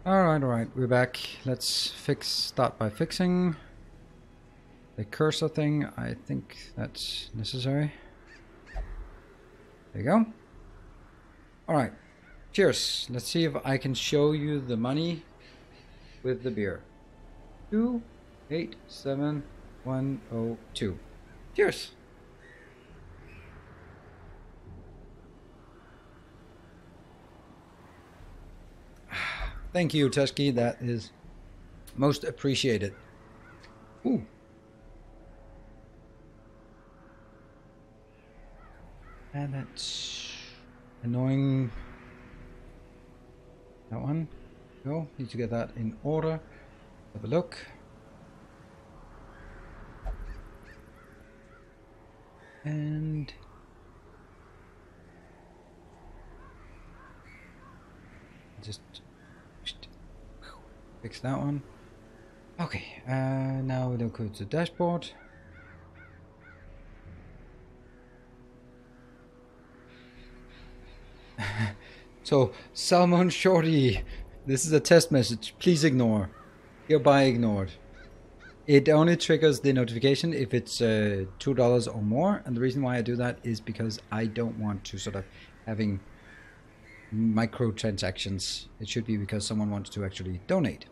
All right, we're back. Let's start by fixing the cursor thing. I think that's necessary. There you go. All right, cheers. Let's see if I can show you the money with the beer. 287102. Cheers. Thank you, Tusky. That is most appreciated. Ooh. And that's annoying. That one. Go. Need to get that in order. Have a look. And just fix that one. Okay, now we'll go to the dashboard. So, Salmon Shorty, this is a test message. Please ignore. Hereby ignored. It only triggers the notification if it's $2 or more, and the reason why I do that is because I don't want to sort of having microtransactions. It should be because someone wants to actually donate.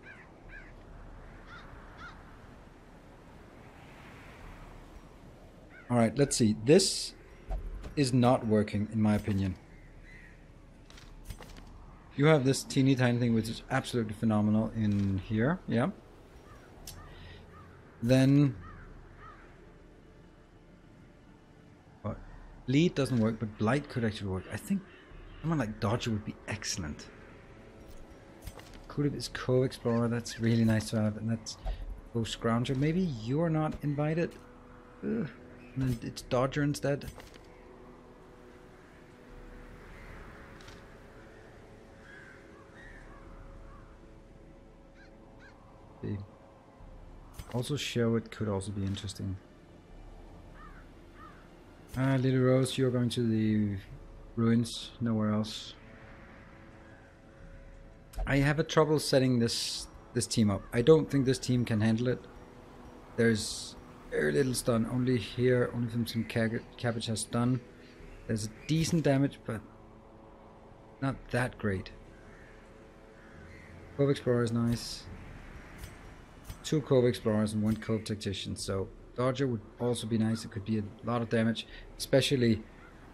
All right, let's see. This is not working in my opinion. You have this teeny tiny thing which is absolutely phenomenal in here, yeah. Then what? Bleed doesn't work, but Blight could actually work. I think someone like Dodger would be excellent. Cool if it's Co-Explorer, that's really nice to have, and that's Co-Scrounger. Maybe you're not invited. Ugh. And then it's Dodger instead. See. Also show it could also be interesting. Little Rose, you're going to the ruins, nowhere else. I have a trouble setting this this team up. I don't think this team can handle it. There's very little stun. Only here, only from some cabbage has stun. There's a decent damage, but not that great. Cove Explorer is nice. 2 Cove Explorers and 1 Cove Tactician. So Dodger would also be nice. It could be a lot of damage, especially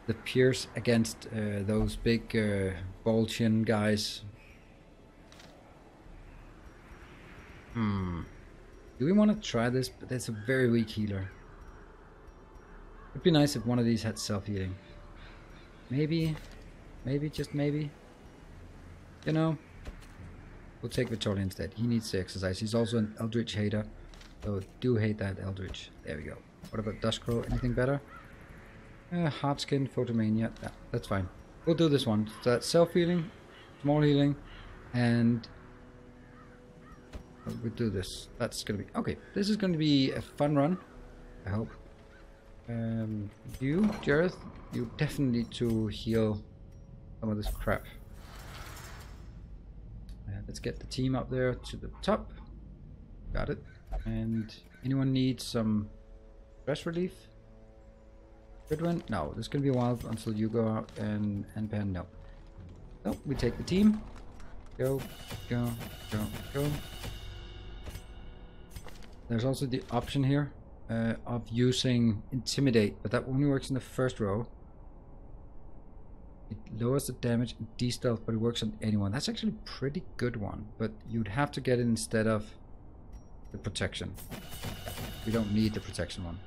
the Pierce against those big Boltian guys. Do we want to try this? But it's a very weak healer. It'd be nice if one of these had self-healing. Maybe, just maybe. You know, we'll take Vittoria instead. He needs to exercise. He's also an Eldritch hater. So do hate that Eldritch. There we go. What about Duskcrow? Anything better? Hardskin, Photomania. Yeah, that's fine. We'll do this one. So that's self-healing, small healing, and we'll do this. That's gonna be okay. This is gonna be a fun run, I hope. You, Jareth, you definitely need to heal some of this crap. Let's get the team up there to the top. Got it. And anyone need some stress relief? Goodwin? No, this is gonna be a while until you go out and Pan. No. No, we take the team. Go. There's also the option here of using Intimidate, but that only works in the first row. It lowers the damage and de-stealth, but it works on anyone. That's actually a pretty good one, but you'd have to get it instead of the protection. We don't need the protection one.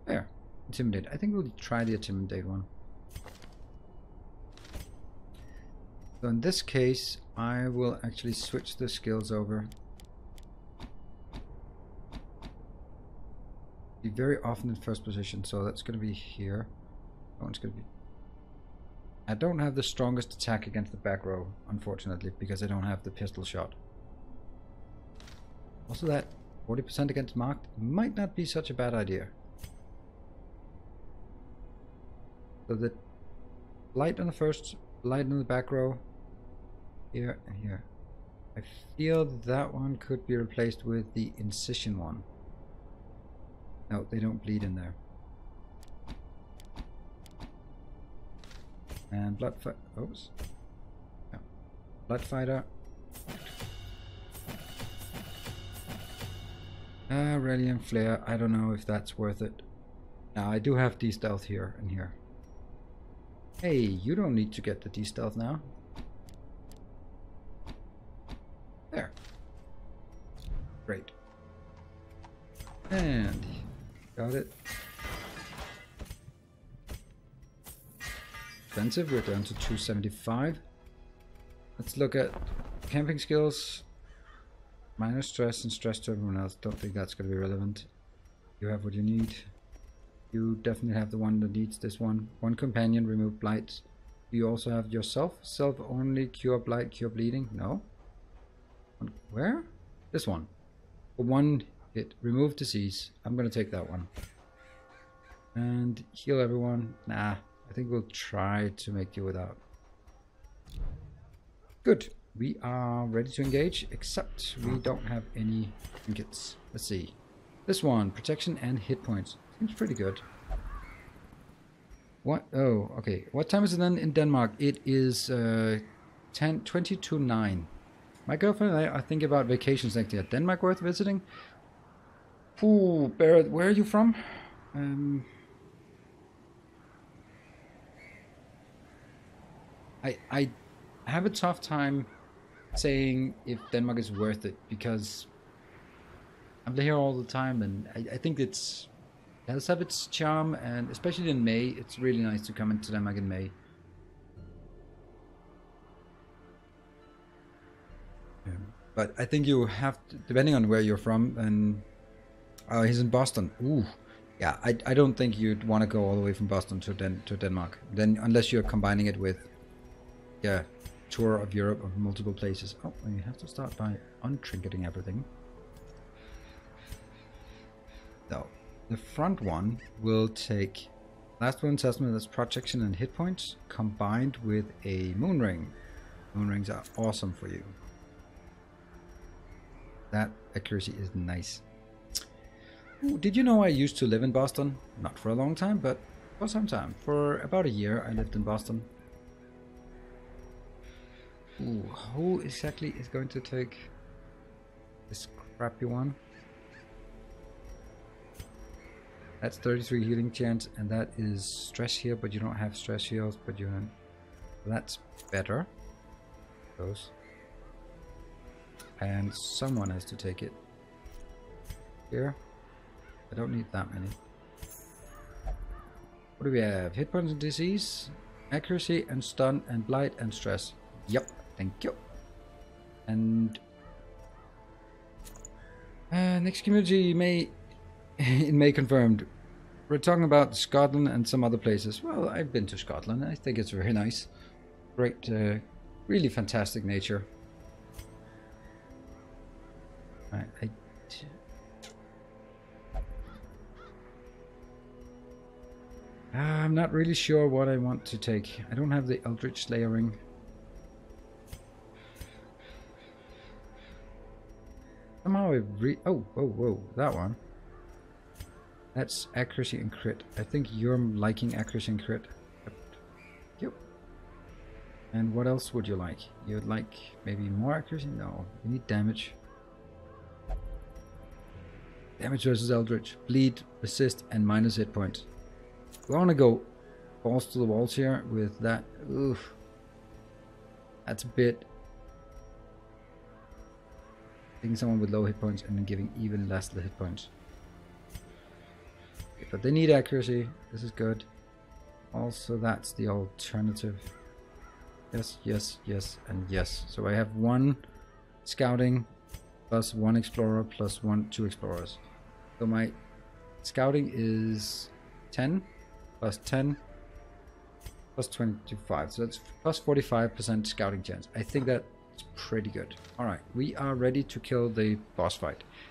There. Intimidate. I think we'll try the Intimidate one. So in this case, I will actually switch the skills over. Be very often in first position, so that's going to be here. Oh, it's going to be. I don't have the strongest attack against the back row, unfortunately, because I don't have the pistol shot. Also, that 40% against marked might not be such a bad idea. So the light on the first, light on the back row, here and here. I feel that one could be replaced with the incision one. No, they don't bleed in there. And blood fighter. Oops. No. Blood fighter. Radiant flare. I don't know if that's worth it. Now I do have de-stealth here and here. Hey, you don't need to get the de-stealth now. There. Great. And got it. Expensive. We're down to 275. Let's look at camping skills. Minor stress and stress to everyone else. Don't think that's going to be relevant. You have what you need. You definitely have the one that needs this one. One companion, remove blight. Do you also have yourself? Self only, cure blight, cure bleeding? No. Where? This one. For one hit, remove disease. I'm going to take that one. And heal everyone. Nah, I think we'll try to make you without. Good. We are ready to engage, except we don't have any trinkets. Let's see. This one, protection and hit points. Seems pretty good. What? Oh, okay. What time is it then in Denmark? It is 20 to 9. My girlfriend and I are thinking about vacations next year. Denmark worth visiting? Ooh, Barrett, where are you from? I have a tough time saying if Denmark is worth it, because I'm here all the time, and I think it does have its charm, and especially in May, it's really nice to come into Denmark in May. But I think you have to, depending on where you're from, and oh, he's in Boston. Ooh, yeah, I don't think you'd want to go all the way from Boston to Denmark, then unless you're combining it with, yeah, tour of Europe of multiple places. Oh, and you have to start by untrinketing everything. So the front one will take last one assessment, that's protection and hit points, combined with a moon ring. Moon rings are awesome for you. That accuracy is nice. Ooh, did you know I used to live in Boston? Not for a long time, but for some time. For about a year I lived in Boston. Ooh, who exactly is going to take this crappy one? That's 33 healing chance, and that is stress heal, but you don't have stress heals, but you don't. That's better. Those. And someone has to take it. Here. I don't need that many. What do we have? Hit points and disease, accuracy and stun and blight and stress. Yep, thank you. And next community may it may confirmed. We're talking about Scotland and some other places. Well, I've been to Scotland. I think it's very nice. Great, really fantastic nature. I'm not really sure what I want to take. I don't have the Eldritch Slayer ring. Somehow whoa, that one. That's accuracy and crit. I think you're liking accuracy and crit. Yep. And what else would you like? You would like maybe more accuracy? No, you need damage. Damage versus Eldritch. Bleed, resist, and minus hit points. We want to go balls to the walls here with that. Oof. That's a bit. Taking someone with low hit points and then giving even less the hit points. Okay, but they need accuracy. This is good. Also, that's the alternative. Yes, yes, yes, and yes. So I have 1 scouting plus 1 explorer plus 2 explorers. So my scouting is 10 plus 10 plus 25. So that's plus 45% scouting chance. I think that's pretty good. Alright, we are ready to kill the boss fight.